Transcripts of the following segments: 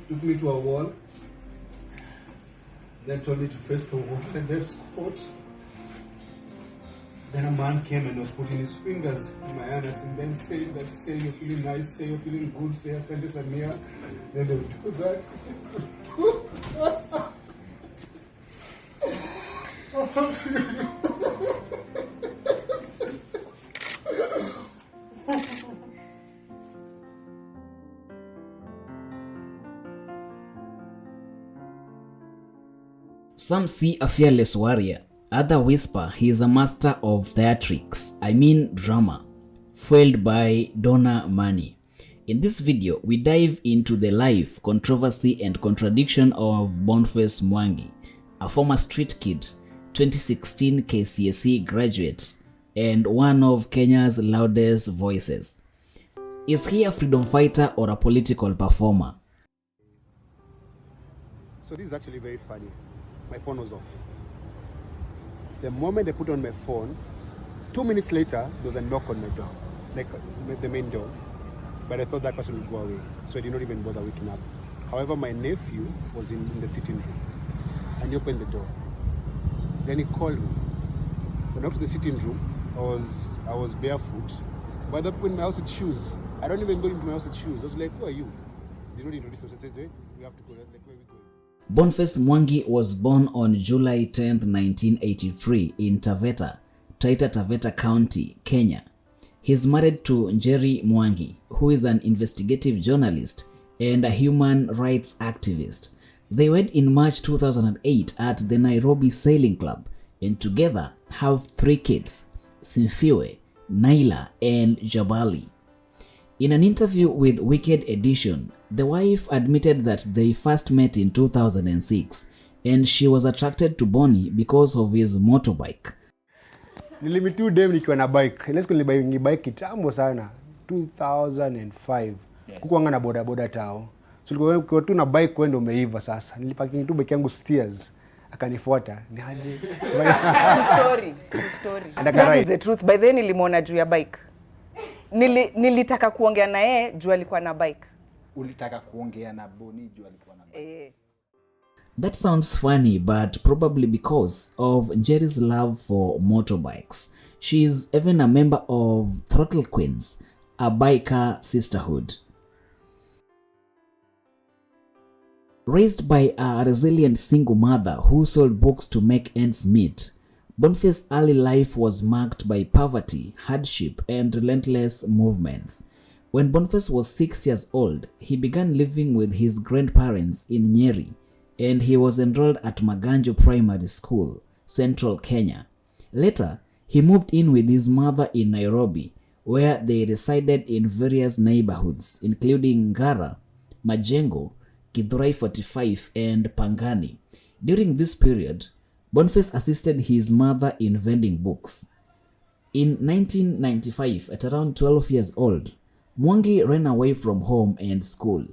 took me to a wall, then told me to face the wall, and then squat. Then a man came and was putting his fingers in my anus and then saying that, say you're feeling nice, say you're feeling good, say asante samia. Then they would do that. Some see a fearless warrior, others whisper he is a master of theatrics, drama, fueled by donor money. In this video, we dive into the life, controversy and contradiction of Boniface Mwangi, a former street kid, 2016 KCSE graduate, and one of Kenya's loudest voices. Is he a freedom fighter or a political performer? So this is actually very funny. My phone was off. The moment I put on my phone, 2 minutes later, there was a knock on my door, like the main door. But I thought that person would go away, so I did not even bother waking up. However, my nephew was in the sitting room, and he opened the door. Then he called me. When I went to the sitting room, I was barefoot. But the people in my house with shoes. I don't even go into my house with shoes. I was like, who are you? They did not introduce themselves. I said, hey, we have to go. Like, where are we going? Boniface Mwangi was born on July 10, 1983 in Taveta, Taita Taveta County, Kenya. He is married to Njeri Mwangi, who is an investigative journalist and a human rights activist. They wed in March 2008 at the Nairobi Sailing Club and together have 3 kids, Simfiwe, Naila and Jabali. In an interview with Wicked Edition, the wife admitted that they first met in 2006 and she was attracted to Bonnie because of his motorbike. Nilimitu dem nikiwa na bike. Let's go ni bike kitambo sana. 2005. Kukuanga na boda tao. So tulikuwa tu na bike kwenda umeiva sasa. Niliparking tu bike yangu stairs. Akanifuata. Ni aje? True story. That is the truth. By then nilimwona juu ya bike. Nilitaka kuongea na yeye juu alikuwa na bike. Ulitaka kuongea na Boni juu alikuwa na bike. That sounds funny, but probably because of Njeri's love for motorbikes. She is even a member of Throttle Queens, a biker sisterhood. Raised by a resilient single mother who sold books to make ends meet, Boniface's early life was marked by poverty, hardship, and relentless movements. When Boniface was 6 years old, he began living with his grandparents in Nyeri, and he was enrolled at Maganjo Primary School, Central Kenya. Later, he moved in with his mother in Nairobi, where they resided in various neighborhoods, including Ngara, Majengo, Githurai 45, and Pangani. During this period, Boniface assisted his mother in vending books. In 1995, at around 12 years old, Mwangi ran away from home and school,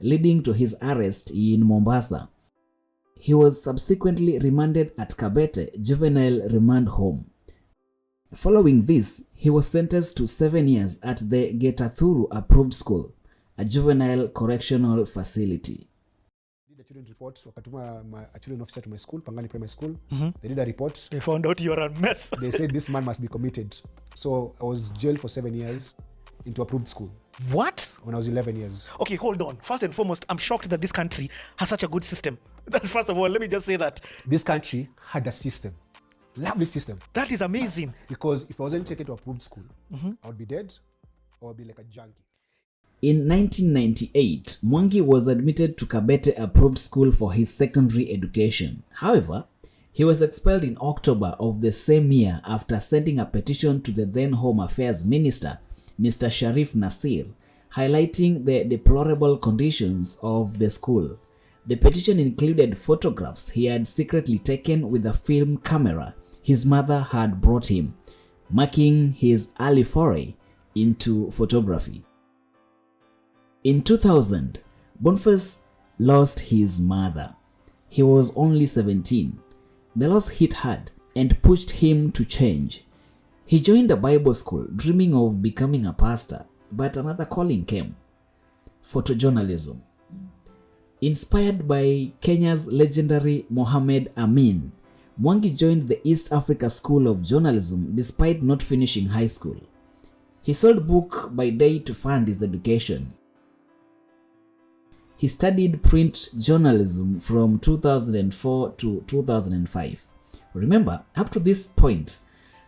leading to his arrest in Mombasa. He was subsequently remanded at Kabete Juvenile Remand Home. Following this, he was sentenced to 7 years at the Getathuru Approved School, a juvenile correctional facility. The children report, wakatuma a children officer to my school, Pangani Primary School. They did a report. They found out you're a mess. They said this man must be committed. So I was jailed for 7 years into approved school. What? When I was 11 years. Okay, hold on. First and foremost, I'm shocked that this country has such a good system. That's first of all, let me just say that. This country had a system. Lovely system. That is amazing. Because if I wasn't taken to approved school, I would be dead or I'd be like a junkie. In 1998, Mwangi was admitted to Kabete Approved School for his secondary education. However, he was expelled in October of the same year after sending a petition to the then Home Affairs Minister, Mr. Sharif Nasir, highlighting the deplorable conditions of the school. The petition included photographs he had secretly taken with a film camera his mother had brought him, marking his early foray into photography. In 2000, Boniface lost his mother. He was only 17. The loss hit hard and pushed him to change. He joined a Bible school dreaming of becoming a pastor, but another calling came: photojournalism. Inspired by Kenya's legendary Mohamed Amin, Mwangi joined the East Africa School of Journalism despite not finishing high school. He sold book by day to fund his education. He studied print journalism from 2004 to 2005. Remember, up to this point,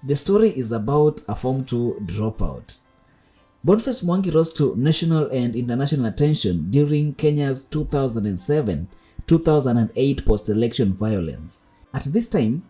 the story is about a Form 2 dropout. Boniface Mwangi rose to national and international attention during Kenya's 2007-2008 post-election violence. At this time,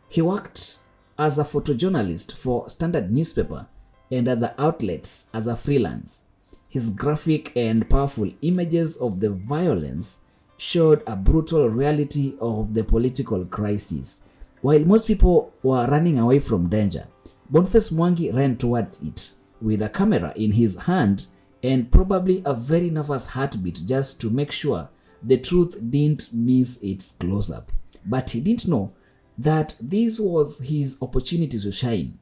he worked as a photojournalist for Standard newspaper and other outlets as a freelance. His graphic and powerful images of the violence showed a brutal reality of the political crisis. While most people were running away from danger, Boniface Mwangi ran towards it with a camera in his hand and probably a very nervous heartbeat just to make sure the truth didn't miss its close-up. But he didn't know that this was his opportunity to shine.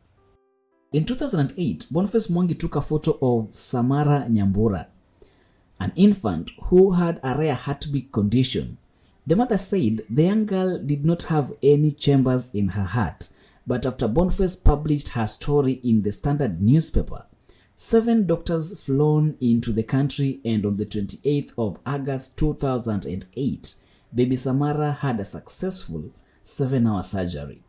In 2008, Boniface Mwangi took a photo of Samara Nyambura, an infant who had a rare heartbeat condition. The mother said the young girl did not have any chambers in her heart, but after Boniface published her story in the Standard newspaper, 7 doctors flown into the country, and on the 28th of August 2008, baby Samara had a successful 7-hour surgery.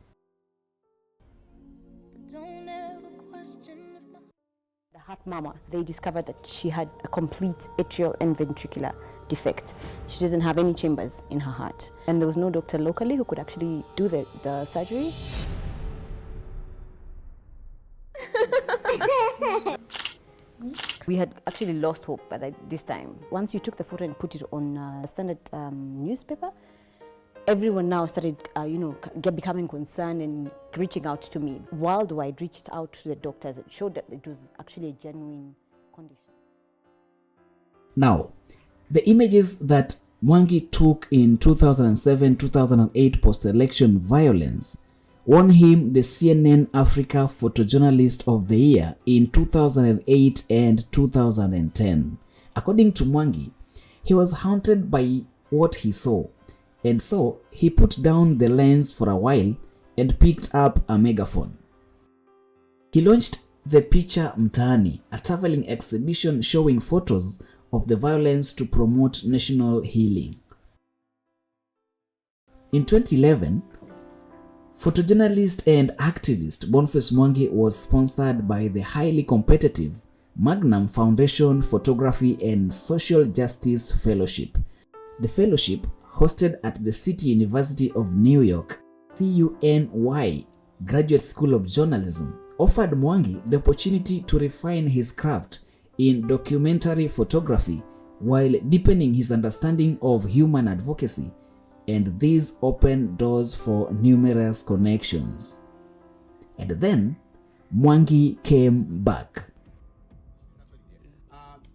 Heart mama, they discovered that she had a complete atrial and ventricular defect. She doesn't have any chambers in her heart, and there was no doctor locally who could actually do the surgery. We had actually lost hope by this time. Once you took the photo and put it on Standard newspaper, everyone now started, becoming concerned and reaching out to me. Worldwide reached out to the doctors. It showed that it was actually a genuine condition. Now, the images that Mwangi took in 2007-2008 post-election violence won him the CNN Africa Photojournalist of the Year in 2008 and 2010. According to Mwangi, he was haunted by what he saw, and so he put down the lens for a while and picked up a megaphone. He launched the Picha, Mtaani, a traveling exhibition showing photos of the violence to promote national healing. In 2011, photojournalist and activist Boniface Mwangi was sponsored by the highly competitive Magnum Foundation Photography and Social Justice Fellowship. The fellowship, hosted at the City University of New York, CUNY Graduate School of Journalism, offered Mwangi the opportunity to refine his craft in documentary photography while deepening his understanding of human advocacy, and these opened doors for numerous connections. And then, Mwangi came back.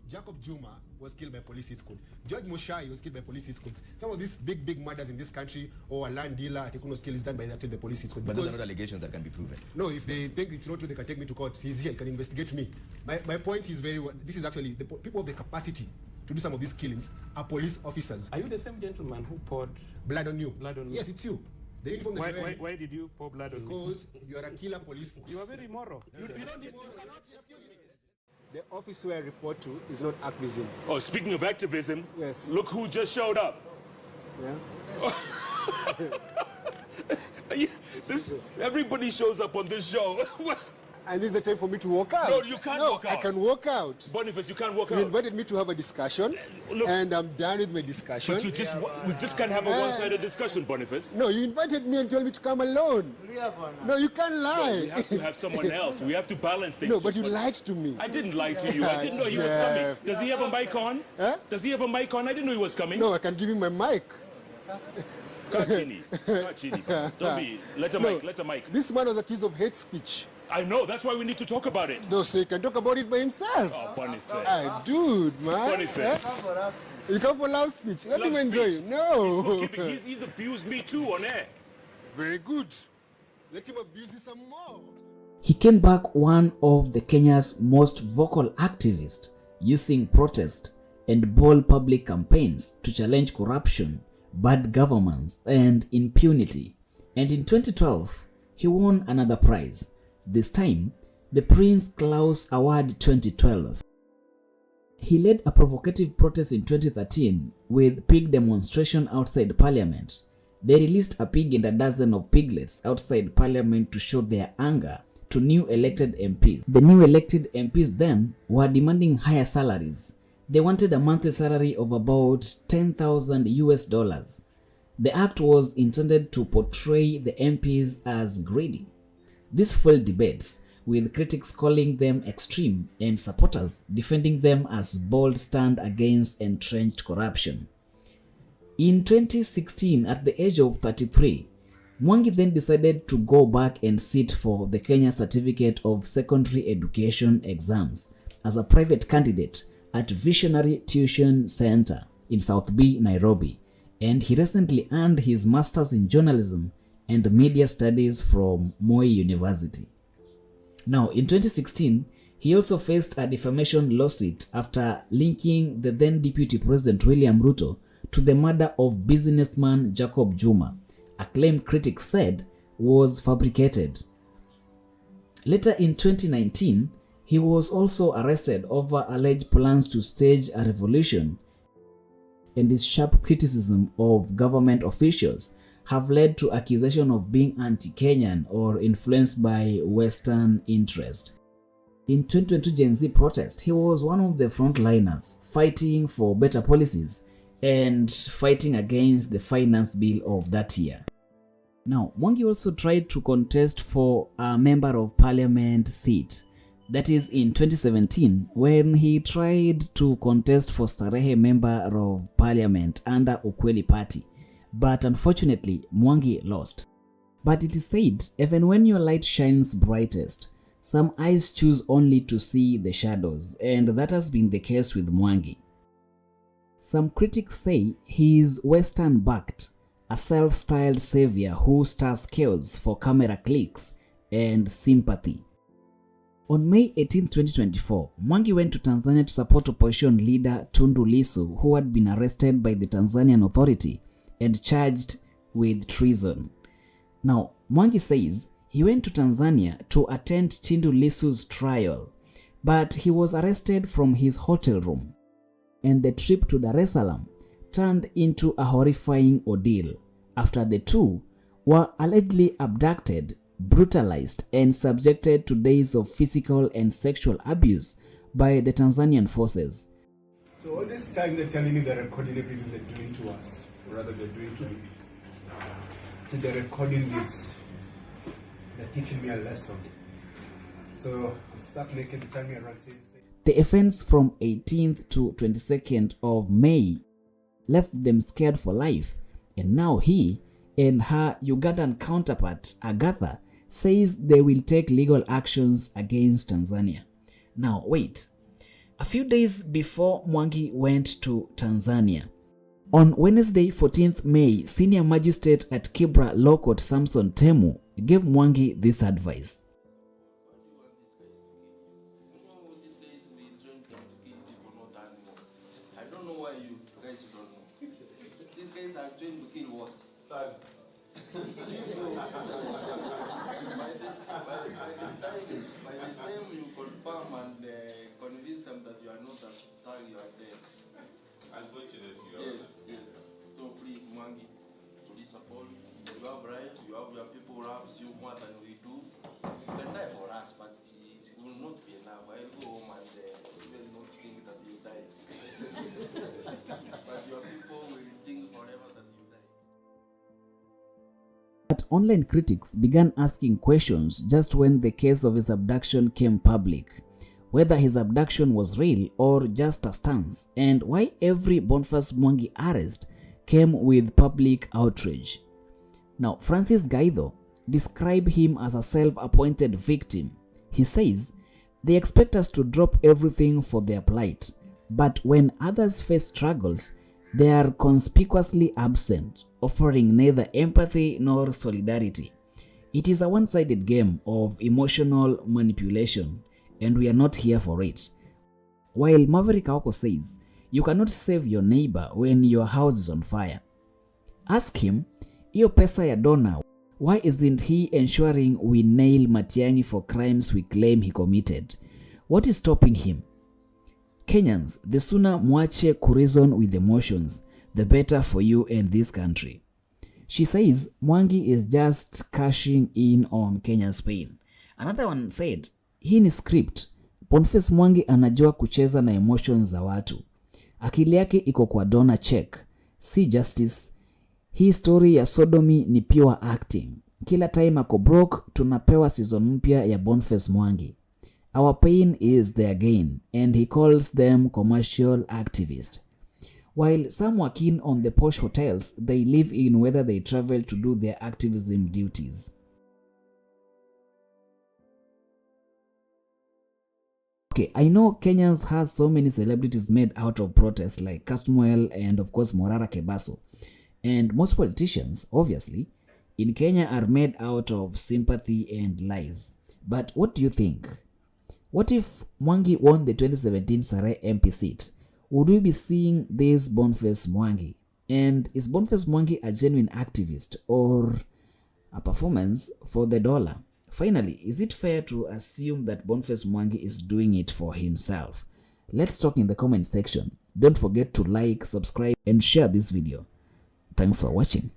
Jacob Juma was killed by police at school. George Mushai was killed by police at school. Some of these big murders in this country, or a land dealer at Ekuno's kill is done by the police at school. But those are not allegations that can be proven. No, if they think it's not true, they can take me to court. He's here, he can investigate me. My point is this is actually, the people have the capacity to do some of these killings are police officers. Are you the same gentleman who poured blood on you? Blood on you? Yes, it's you. The uniform that you're wearing. Why did you pour blood on me? Because you are a killer police force. You are very immoral. You don't need The office where I report to is not activism. Oh, speaking of activism, yes. Look who just showed up. Yeah. Everybody shows up on this show. And this is the time for me to walk out. No, you can't walk out. I can walk out. Boniface, you can't walk out. You invited me to have a discussion, Look, and I'm done with my discussion. But we just can't have a one-sided discussion, Boniface. No, you invited me and told me to come alone. No, you can't lie. No, we have to have someone else. We have to balance things. No, but you lied to me. I didn't lie to you. I didn't know he was coming. Does he have a mic on? Huh? Does he have a mic on? I didn't know he was coming. No, I can give him my mic. Kachini. Don't be. Let a mic. This man was accused of hate speech. I know. That's why we need to talk about it. No, so he can talk about it by himself. Oh, Boniface. Hey, dude, man. Boniface. You come for loud speech. Let him enjoy you. No. He's abused me too on air. Very good. Let him abuse you some more. He came back one of the Kenya's most vocal activists, using protest and bold public campaigns to challenge corruption, bad governance, and impunity. And in 2012, he won another prize, this time the Prince Claus Award 2012. He led a provocative protest in 2013 with pig demonstration outside Parliament. They released a pig and a dozen of piglets outside Parliament to show their anger to new elected MPs. The new elected MPs then were demanding higher salaries. They wanted a monthly salary of about 10,000 US dollars. The act was intended to portray the MPs as greedy. This fueled debates, with critics calling them extreme and supporters defending them as bold stand against entrenched corruption. In 2016, at the age of 33, Mwangi then decided to go back and sit for the Kenya Certificate of Secondary Education exams as a private candidate at Visionary Tuition Center in South B, Nairobi, and he recently earned his Masters in Journalism and Media Studies from Moi University. Now, in 2016, he also faced a defamation lawsuit after linking the then Deputy President William Ruto to the murder of businessman Jacob Juma, a claim critics said was fabricated. Later in 2019, he was also arrested over alleged plans to stage a revolution, and his sharp criticism of government officials have led to accusation of being anti-Kenyan or influenced by Western interest. In 2022 Gen Z protest, he was one of the frontliners fighting for better policies and fighting against the finance bill of that year. Now, Mwangi also tried to contest for a member of parliament seat. That is in 2017, when he tried to contest for Starehe member of parliament under Ukweli party. But unfortunately, Mwangi lost. But it is said, even when your light shines brightest, some eyes choose only to see the shadows, and that has been the case with Mwangi. Some critics say he is Western-backed, a self-styled savior who stirs chaos for camera clicks and sympathy. On May 18, 2024, Mwangi went to Tanzania to support opposition leader Tundu Lissu, who had been arrested by the Tanzanian authority and charged with treason. Now, Mwangi says he went to Tanzania to attend Tundu Lissu's trial, but he was arrested from his hotel room, and the trip to Dar es Salaam turned into a horrifying ordeal after the two were allegedly abducted, brutalized, and subjected to days of physical and sexual abuse by the Tanzanian forces. So all this time they're telling me they're recording everything they're doing to us, or rather they're doing to me. So they're recording this. They're teaching me a lesson. So I'm stuck naked to turn me around saying. The events from 18th to 22nd of May left them scared for life, and now he and her Ugandan counterpart Agatha says they will take legal actions against Tanzania. Now wait, a few days before Mwangi went to Tanzania, on Wednesday 14th May, senior magistrate at Kibra Law Court Samson Temu gave Mwangi this advice. By the time you confirm and convince them that you are not a thug, you are dead. Unfortunately, yes. So please, Mwangi, to this support, you have right, you have your people who loves you more than we do. You can die for us, but it will not be enough. I'll go home and even not think that you died. But your people will think forever that you died. But online critics began asking questions just when the case of his abduction came public, whether his abduction was real or just a stance, and why every Boniface Mwangi arrest came with public outrage. Now, Francis Gaido described him as a self-appointed victim. He says, they expect us to drop everything for their plight, but when others face struggles, they are conspicuously absent, offering neither empathy nor solidarity. It is a one-sided game of emotional manipulation, and we are not here for it. While Maverick Aoko says, You cannot save your neighbor when your house is on fire. Ask him, iyo pesa ya dona, why isn't he ensuring we nail Matiang'i for crimes we claim he committed? What is stopping him? Kenyans, the sooner mwache kureason with emotions, the better for you and this country. She says Mwangi is just cashing in on Kenya's pain. Another one said, hii ni script. Boniface Mwangi anajua kucheza na emotions za watu. Akili yake iko kwa donor check, si justice. Hii story ya sodomy ni pure acting. Kila time ako broke, tunapewa season mpya ya Boniface Mwangi. Our pain is their gain, and he calls them commercial activists. While some were keen on the posh hotels they live in whether they travel to do their activism duties. Okay, I know Kenyans has so many celebrities made out of protests like Castmwell and of course Morara Kebaso. And most politicians, obviously, in Kenya are made out of sympathy and lies. But what do you think? What if Mwangi won the 2017 Sarai MP seat? Would we be seeing this Boniface Mwangi? And is Boniface Mwangi a genuine activist or a performance for the dollar? Finally, is it fair to assume that Boniface Mwangi is doing it for himself? Let's talk in the comment section. Don't forget to like, subscribe, and share this video. Thanks for watching.